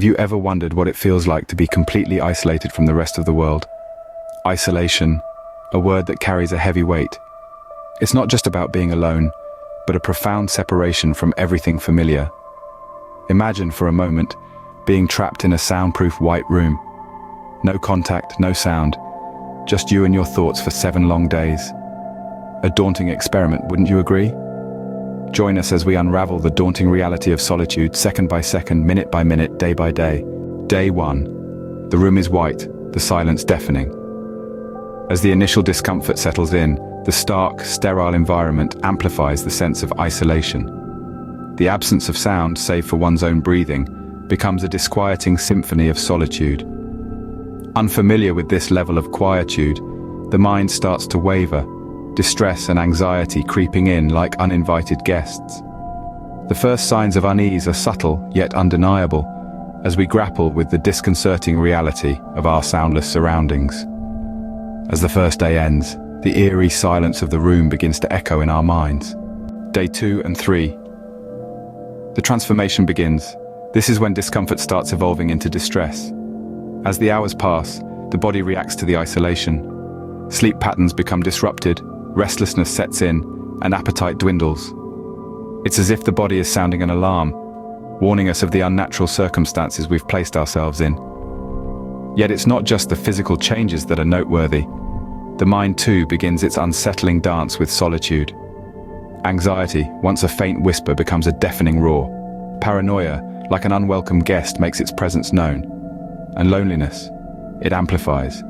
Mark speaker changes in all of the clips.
Speaker 1: Have you ever wondered what it feels like to be completely isolated from the rest of the world? Isolation, a word that carries a heavy weight. It's not just about being alone, but a profound separation from everything familiar. Imagine for a moment being trapped in a soundproof white room. No contact, no sound, just you and your thoughts for 7 long days. A daunting experiment, wouldn't you agree? Join us as we unravel the daunting reality of solitude, second by second, minute by minute, day by day. Day 1. The room is white, the silence deafening. As the initial discomfort settles in, the stark, sterile environment amplifies the sense of isolation. The absence of sound, save for one's own breathing, becomes a disquieting symphony of solitude. Unfamiliar with this level of quietude, the mind starts to waver, distress and anxiety creeping in like uninvited guests. The first signs of unease are subtle yet undeniable as we grapple with the disconcerting reality of our soundless surroundings. As the first day ends, the eerie silence of the room begins to echo in our minds. Day 2 and 3. The transformation begins. This is when discomfort starts evolving into distress. As the hours pass, the body reacts to the isolation. Sleep patterns become disrupted, restlessness sets in, and appetite dwindles. It's as if the body is sounding an alarm, warning us of the unnatural circumstances we've placed ourselves in. Yet it's not just the physical changes that are noteworthy. The mind too begins its unsettling dance with solitude. Anxiety, once a faint whisper, becomes a deafening roar. Paranoia, like an unwelcome guest, makes its presence known. And loneliness, it amplifies,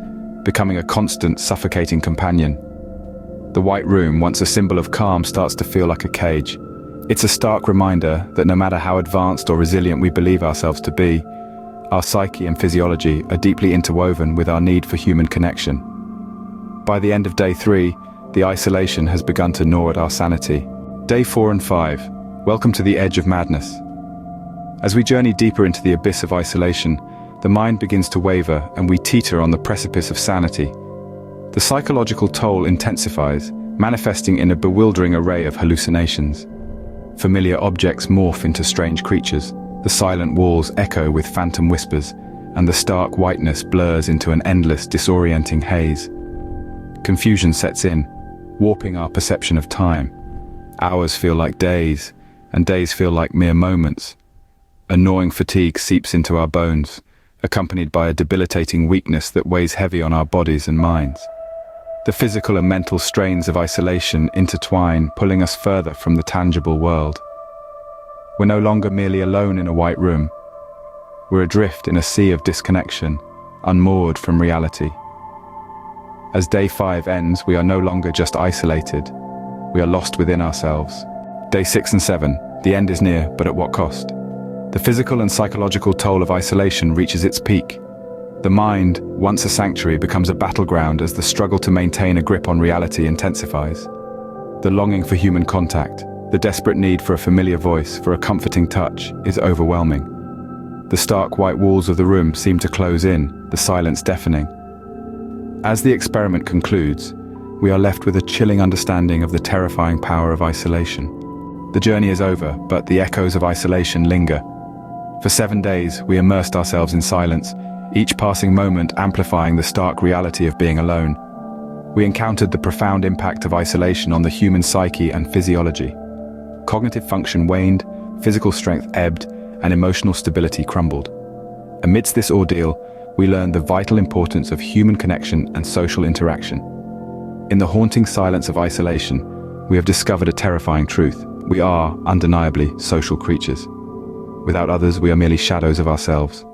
Speaker 1: becoming a constant, suffocating companion. The white room, once a symbol of calm, starts to feel like a cage. It's a stark reminder that no matter how advanced or resilient we believe ourselves to be, our psyche and physiology are deeply interwoven with our need for human connection. By the end of day 3, the isolation has begun to gnaw at our sanity. Day 4 and 5. Welcome to the edge of madness. As we journey deeper into the abyss of isolation, the mind begins to waver and we teeter on the precipice of sanity. The psychological toll intensifies, manifesting in a bewildering array of hallucinations. Familiar objects morph into strange creatures, the silent walls echo with phantom whispers, and the stark whiteness blurs into an endless, disorienting haze. Confusion sets in, warping our perception of time. Hours feel like days, and days feel like mere moments. A gnawing fatigue seeps into our bones, accompanied by a debilitating weakness that weighs heavy on our bodies and minds. The physical and mental strains of isolation intertwine, pulling us further from the tangible world. We're no longer merely alone in a white room. We're adrift in a sea of disconnection, unmoored from reality. As day 5 ends, we are no longer just isolated. We are lost within ourselves. Day 6 and 7. The end is near, but at what cost? The physical and psychological toll of isolation reaches its peak. The mind, once a sanctuary, becomes a battleground as the struggle to maintain a grip on reality intensifies. The longing for human contact, the desperate need for a familiar voice, for a comforting touch, is overwhelming. The stark white walls of the room seem to close in, the silence deafening. As the experiment concludes, we are left with a chilling understanding of the terrifying power of isolation. The journey is over, but the echoes of isolation linger. For 7 days, we immersed ourselves in silence, each passing moment amplifying the stark reality of being alone. We encountered the profound impact of isolation on the human psyche and physiology. Cognitive function waned, physical strength ebbed, and emotional stability crumbled. Amidst this ordeal, we learned the vital importance of human connection and social interaction. In the haunting silence of isolation, we have discovered a terrifying truth. We are, undeniably, social creatures. Without others, we are merely shadows of ourselves.